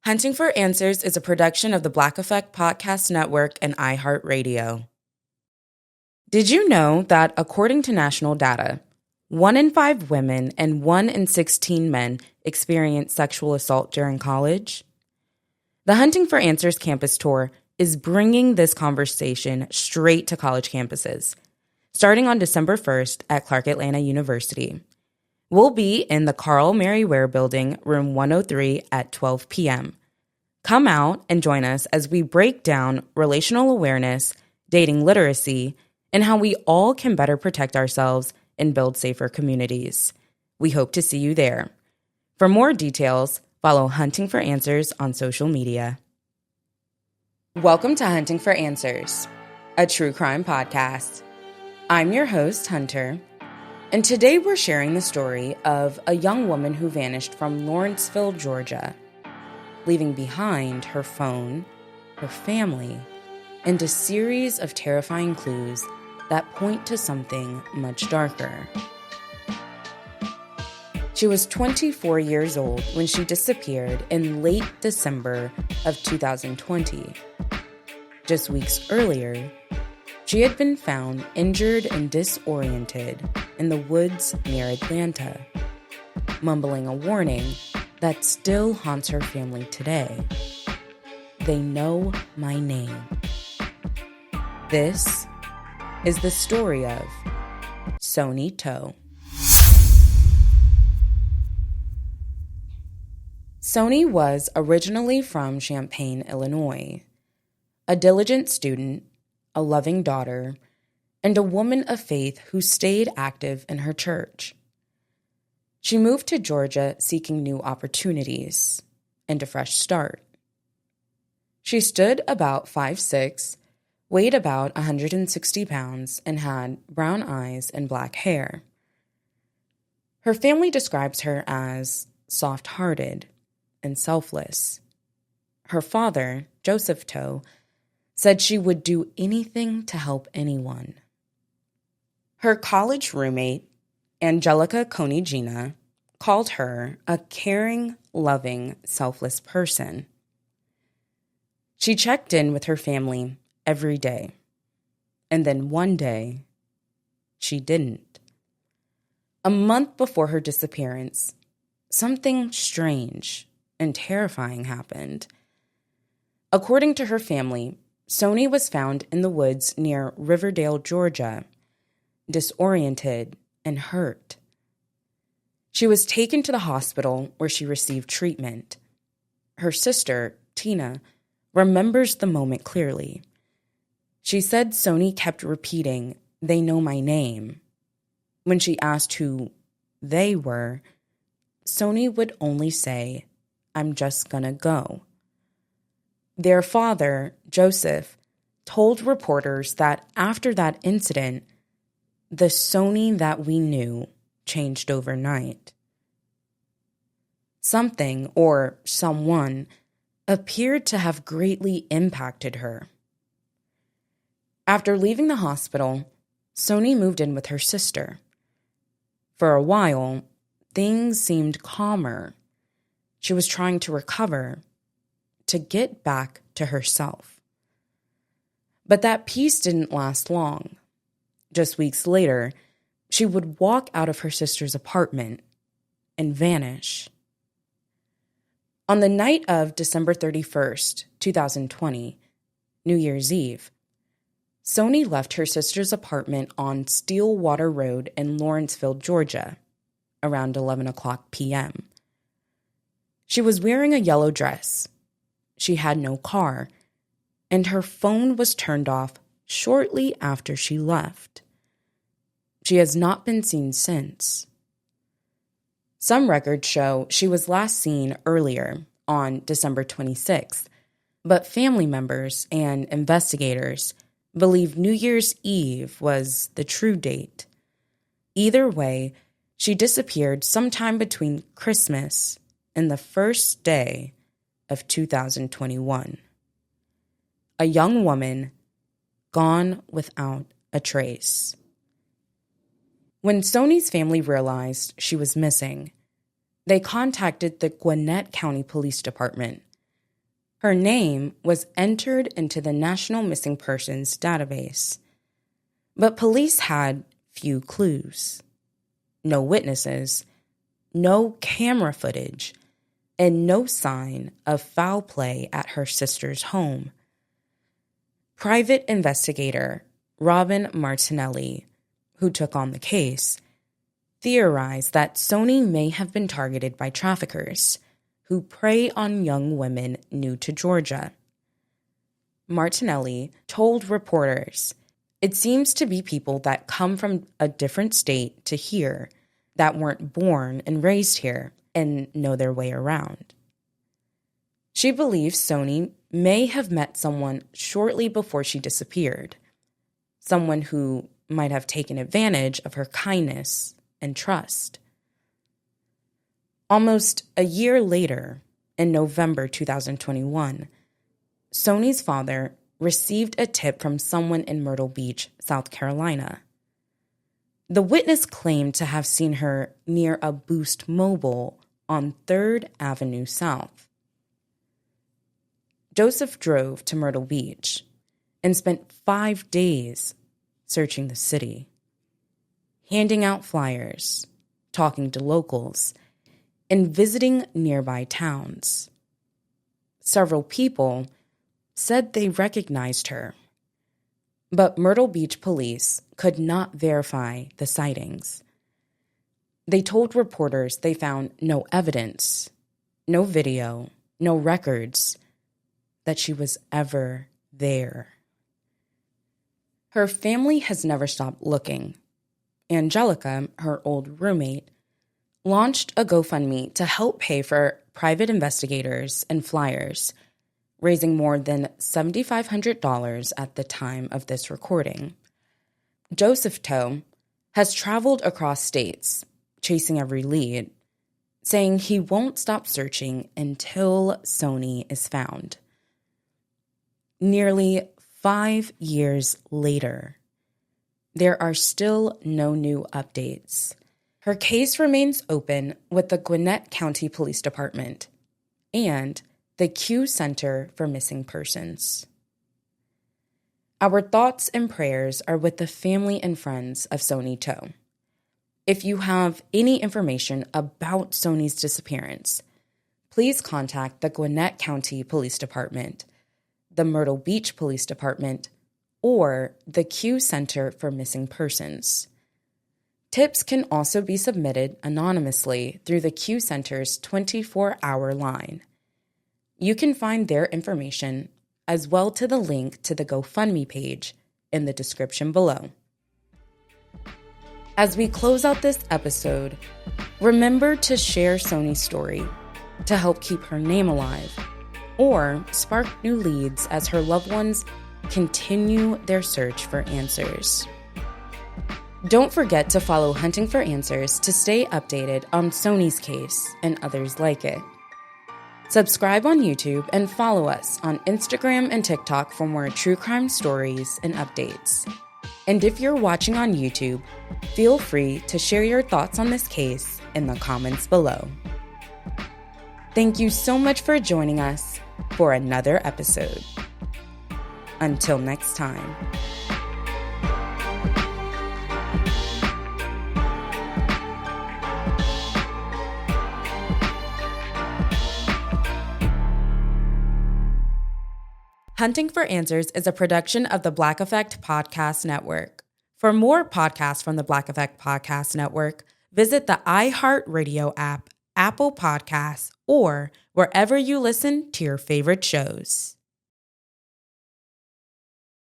Hunting for Answers is a production of the Black Effect Podcast Network and iHeartRadio. Did you know that, according to national data, 1 in 5 women and 1 in 16 men experience sexual assault during college? The Hunting for Answers campus tour is bringing this conversation straight to college campuses, starting on December 1st at Clark Atlanta University. We'll be in the Carl Mary Ware Building, room 103 at 12 p.m. Come out and join us as we break down relational awareness, dating literacy, and how we all can better protect ourselves and build safer communities. We hope to see you there. For more details, follow Hunting for Answers on social media. Welcome to Hunting for Answers, a true crime podcast. I'm your host, Hunter, and today we're sharing the story of a young woman who vanished from Lawrenceville, Georgia, leaving behind her phone, her family, and a series of terrifying clues that point to something much darker. She was 24 years old when she disappeared in late December of 2020. Just weeks earlier, she had been found injured and disoriented in the woods near Atlanta, mumbling a warning that still haunts her family today. They know my name. This is the story of Sonie Toe. Sonie was originally from Champaign, Illinois, a diligent student, a loving daughter, and a woman of faith who stayed active in her church. She moved to Georgia seeking new opportunities and a fresh start. She stood about 5'6", weighed about 160 pounds, and had brown eyes and black hair. Her family describes her as soft-hearted and selfless. Her father, Joseph Toe, said she would do anything to help anyone. Her college roommate, Angelica Conigina, called her a caring, loving, selfless person. She checked in with her family every day, and then one day, she didn't. A month before her disappearance, something strange and terrifying happened. According to her family, Sonie was found in the woods near Riverdale, Georgia, disoriented and hurt. She was taken to the hospital where she received treatment. Her sister, Tina, remembers the moment clearly. She said Sonie kept repeating, "They know my name." When she asked who they were, Sonie would only say, "I'm just gonna go." Their father, Joseph, told reporters that after that incident, the Sonie that we knew changed overnight. Something or someone appeared to have greatly impacted her. After leaving the hospital, Sonie moved in with her sister. For a while, things seemed calmer. She was trying to recover, to get back to herself. But that peace didn't last long. Just weeks later, she would walk out of her sister's apartment and vanish. On the night of December 31st, 2020, New Year's Eve, Sonie left her sister's apartment on Stillwater Road in Lawrenceville, Georgia, around 11 o'clock p.m. She was wearing a yellow dress. She had no car, and her phone was turned off shortly after she left. She has not been seen since. Some records show she was last seen earlier, on December 26th, but family members and investigators believe New Year's Eve was the true date. Either way, she disappeared sometime between Christmas and the first day of 2021. A young woman gone without a trace. When Sonie's family realized she was missing, they contacted the Gwinnett County Police Department, Her name was entered into the National Missing Persons database, but police had few clues, no witnesses, no camera footage, and no sign of foul play at her sister's home. Private investigator Robin Martinelli, who took on the case, theorized that Sonie may have been targeted by traffickers who prey on young women new to Georgia. Martinelli told reporters, "It seems to be people that come from a different state to here, that weren't born and raised here and know their way around." She believes Sonie may have met someone shortly before she disappeared, someone who might have taken advantage of her kindness and trust. Almost a year later, in November 2021, Sonie's father received a tip from someone in Myrtle Beach, South Carolina. The witness claimed to have seen her near a Boost Mobile on 3rd Avenue South. Joseph drove to Myrtle Beach and spent 5 days searching the city, handing out flyers, talking to locals, and visiting nearby towns. Several people said they recognized her, but Myrtle Beach police could not verify the sightings. They told reporters they found no evidence, no video, no records that she was ever there. Her family has never stopped looking. Angelica, her old roommate, launched a GoFundMe to help pay for private investigators and flyers, raising more than $7,500 at the time of this recording. Joseph Toe has traveled across states, chasing every lead, saying he won't stop searching until Sonie is found. Nearly 5 years later, there are still no new updates. Her case remains open with the Gwinnett County Police Department and the Q Center for Missing Persons. Our thoughts and prayers are with the family and friends of Sonie Toe. If you have any information about Sonie's disappearance, please contact the Gwinnett County Police Department, the Myrtle Beach Police Department, or the Q Center for Missing Persons. Tips can also be submitted anonymously through the Q Center's 24-hour line. You can find their information as well to the link to the GoFundMe page in the description below. As we close out this episode, remember to share Sonie's story to help keep her name alive or spark new leads as her loved ones continue their search for answers. Don't forget to follow Hunting for Answers to stay updated on Sonie's case and others like it. Subscribe on YouTube and follow us on Instagram and TikTok for more true crime stories and updates. And if you're watching on YouTube, feel free to share your thoughts on this case in the comments below. Thank you so much for joining us for another episode. Until next time. Hunting for Answers is a production of the Black Effect Podcast Network. For more podcasts from the Black Effect Podcast Network, visit the iHeartRadio app, Apple Podcasts, or wherever you listen to your favorite shows.